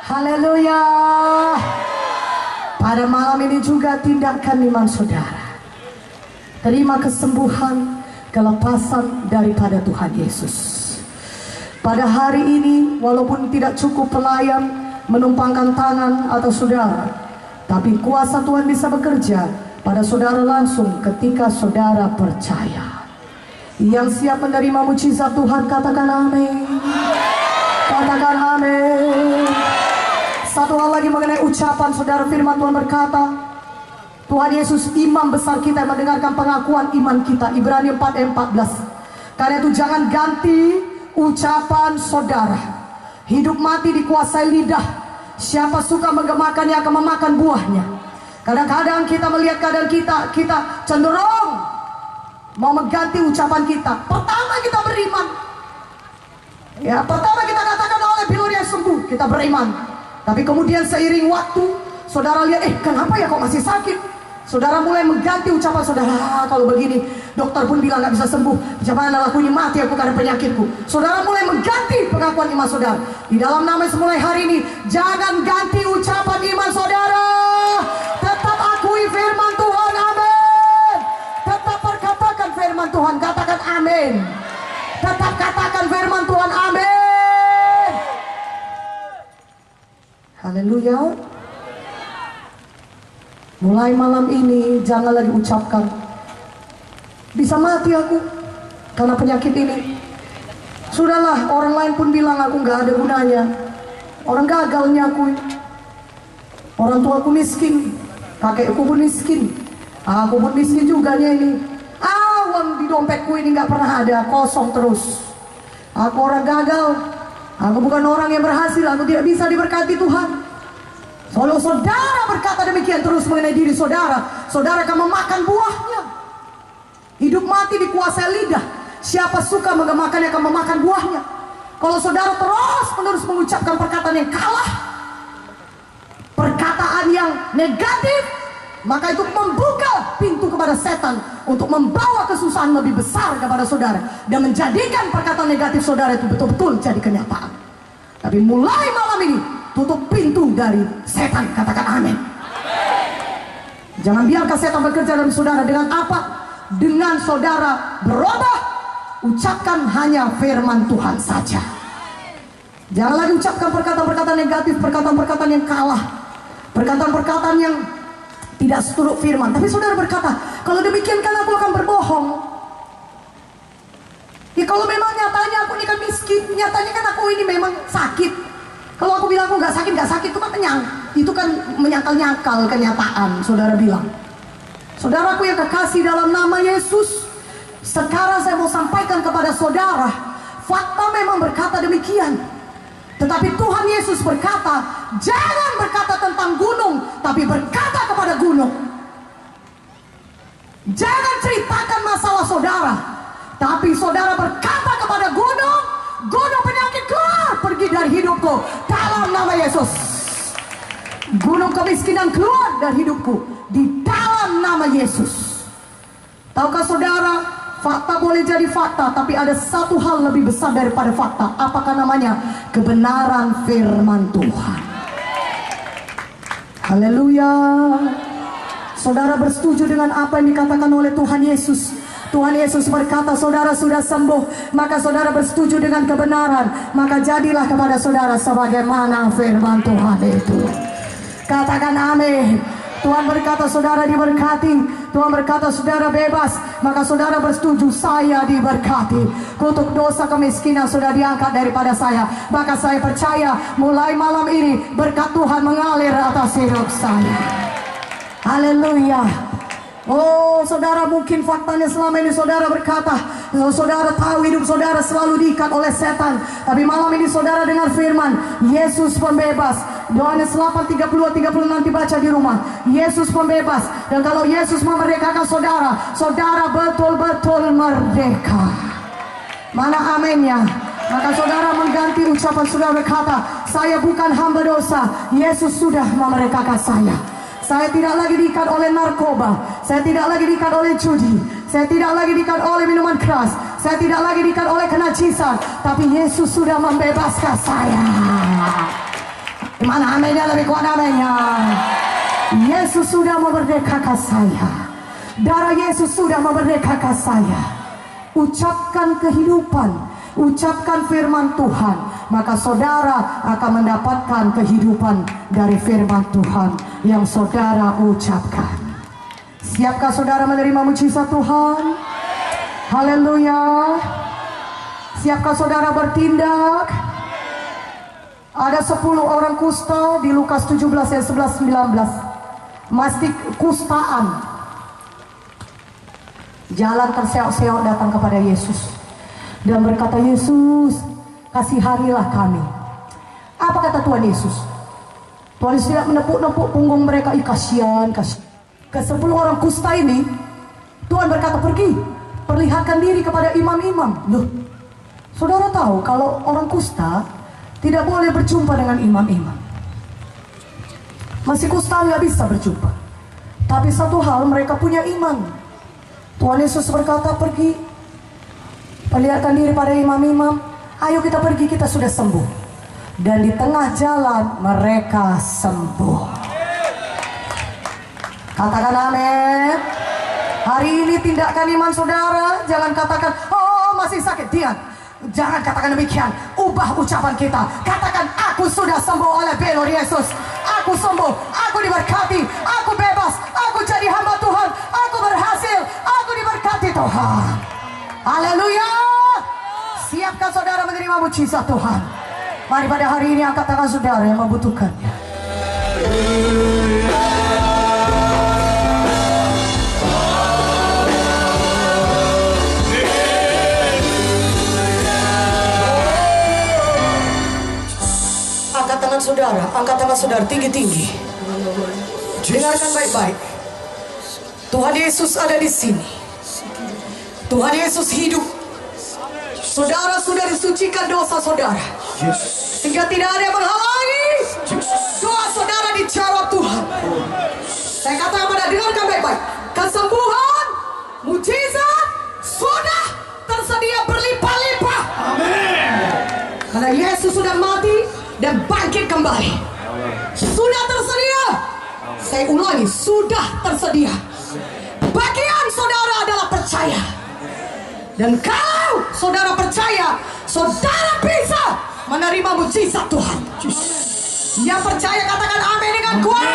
Haleluya. Pada malam ini juga tindakan iman saudara. Terima kesembuhan, kelepasan daripada Tuhan Yesus. Pada hari ini walaupun tidak cukup pelayan menumpangkan tangan atas saudara, tapi kuasa Tuhan bisa bekerja pada saudara langsung ketika saudara percaya. Yang siap menerima mujizat Tuhan katakan amin. Katakan amin. Satu hal lagi mengenai ucapan saudara, firman Tuhan berkata, Tuhan Yesus imam besar kita yang mendengarkan pengakuan iman kita. Ibrani 4 ayat 14. Karena itu jangan ganti ucapan saudara. Hidup mati dikuasai lidah. Siapa suka menggemakannya akan memakan buahnya. Kadang-kadang kita melihat keadaan kita cenderung mau mengganti ucapan kita. Pertama kita beriman. Ya, pertama kita katakan oleh bilur yang sembuh, kita beriman. Tapi kemudian seiring waktu, saudara lihat, kenapa ya kok masih sakit? Saudara mulai mengganti ucapan saudara. Kalau begini, dokter pun bilang gak bisa sembuh. Jangan aku ini mati aku karena penyakitku. Saudara mulai mengganti pengakuan iman saudara. Di dalam nama Yesus mulai hari ini, jangan ganti ucapan iman saudara. Tetap akui firman Tuhan, amin. Tetap perkatakan firman Tuhan, katakan amin. Tetap katakan firman Tuhan, amin. Haleluya. Mulai malam ini jangan lagi ucapkan, bisa mati aku karena penyakit ini. Sudahlah, orang lain pun bilang aku gak ada gunanya. Orang gagalnya aku. Orang tuaku miskin, kakekku pun miskin, aku pun miskin juga nih ini. Uang di dompetku ini gak pernah ada, kosong terus. Aku orang gagal, aku bukan orang yang berhasil, aku tidak bisa diberkati Tuhan. Kalau saudara berkata demikian terus mengenai diri saudara, saudara akan memakan buahnya. Hidup mati dikuasai lidah. Siapa suka menggemakannya akan memakan buahnya. Kalau saudara terus menerus mengucapkan perkataan yang kalah, perkataan yang negatif, maka itu membuka pintu kepada setan untuk membawa kesusahan lebih besar kepada saudara dan menjadikan perkataan negatif saudara itu betul-betul jadi kenyataan. Tapi mulai malam ini, tutup pintu dari setan, katakan amin. Jangan biarkan setan bekerja dalam saudara. Dengan apa? Dengan saudara berubah, ucapkan hanya firman Tuhan saja. Jangan lagi ucapkan perkataan-perkataan negatif, perkataan-perkataan yang kalah, perkataan-perkataan yang tidak seturut firman. Tapi saudara berkata, kalau demikian kan aku akan berbohong. Ya kalau memang nyatanya aku ini kan miskin, nyatanya kan aku ini memang sakit. Kalau aku bilang aku gak sakit itu kan itu kan menyangkal-nyangkal kenyataan. Saudara bilang, saudaraku yang kekasih dalam nama Yesus, sekarang saya mau sampaikan kepada saudara, fakta memang berkata demikian. Tetapi Tuhan Yesus berkata, jangan berkata tentang gunung, tapi berkata kepada gunung. Jangan ceritakan masalah saudara, tapi saudara berkata kepada gunung, gunung penyakit keluar, pergi dari hidupku dalam nama Yesus. Gunung kemiskinan keluar dari hidupku di dalam nama Yesus. Tahukah saudara, fakta boleh jadi fakta, tapi ada satu hal lebih besar daripada fakta. Apakah namanya? Kebenaran firman Tuhan. Haleluya. Saudara bersetuju dengan apa yang dikatakan oleh Tuhan Yesus? Tuhan Yesus berkata saudara sudah sembuh, maka saudara bersetuju dengan kebenaran, maka jadilah kepada saudara sebagaimana firman Tuhan itu. Katakan amin. Tuhan berkata saudara diberkati, Tuhan berkata saudara bebas, maka saudara bersetuju saya diberkati. Kutuk dosa kemiskinan sudah diangkat daripada saya, maka saya percaya mulai malam ini berkat Tuhan mengalir atas hidup saya. Haleluya. Oh saudara, mungkin faktanya selama ini saudara berkata, saudara tahu hidup saudara selalu diikat oleh setan. Tapi malam ini saudara dengar firman, Yesus pembebas. Yohanes 8:32-36 nanti baca di rumah. Yesus pembebas. Dan kalau Yesus memerdekakan saudara, saudara betul-betul merdeka. Mana aminnya? Maka saudara mengganti ucapan saudara berkata, saya bukan hamba dosa, Yesus sudah memerdekakan saya. Saya tidak lagi diikat oleh narkoba, saya tidak lagi diikat oleh judi, saya tidak lagi diikat oleh minuman keras, saya tidak lagi diikat oleh kenajisan, tapi Yesus sudah membebaskan saya. Gimana amennya lebih kuat amennya? Yesus sudah memerdekakan saya. Darah Yesus sudah memerdekakan saya. Ucapkan kehidupan, ucapkan firman Tuhan, maka saudara akan mendapatkan kehidupan dari firman Tuhan yang saudara ucapkan. Siapkah saudara menerima mujizat Tuhan? Haleluya. Siapkah saudara bertindak? Ada 10 orang kusta di Lukas 17 ayat 11-19. Masih kustaan. Jalan terseok-seok datang kepada Yesus dan berkata, Yesus, kasihanilah kami. Apa kata Tuhan Yesus? Tuhan Yesus tidak menepuk-nepuk punggung mereka. Kasihan. Ke 10 orang kusta ini Tuhan berkata, pergi, perlihatkan diri kepada imam-imam. Loh, saudara tahu kalau orang kusta tidak boleh berjumpa dengan imam-imam. Masih kusta nggak bisa berjumpa. Tapi satu hal, mereka punya iman. Tuhan Yesus berkata, pergi, perlihatkan diri pada imam-imam. Ayo kita pergi, kita sudah sembuh. Dan di tengah jalan mereka sembuh. Katakan amin. Hari ini tindakan iman saudara. Jangan katakan, oh masih sakit. Jangan katakan demikian. Ubah ucapan kita. Katakan, aku sudah sembuh oleh belor Yesus. Aku sembuh, aku diberkati, aku bebas, aku jadi hamba Tuhan, aku berhasil, aku diberkati Tuhan. Haleluya. Siapkan saudara menerima mujizat Tuhan. Mari pada hari ini angkat tangan saudara yang membutuhkannya. Angkat tangan saudara tinggi-tinggi. Dengarkan baik-baik. Tuhan Yesus ada di sini. Tuhan Yesus hidup. Saudara sudah disucikan dosa saudara, sehingga tidak ada yang menghalangi doa saudara dijawab Tuhan. Saya katakan pada, dengarkan baik-baik. Kesembuhan, mujizat sudah tersedia berlimpah-limpah. Amin. Karena Yesus sudah mati dan bangkit kembali. Sudah tersedia. Saya ulangi, sudah tersedia. Bagian saudara adalah percaya. Dan kalau saudara percaya, saudara bisa menerima mujizat Tuhan. Yang percaya katakan amin dengan kuat.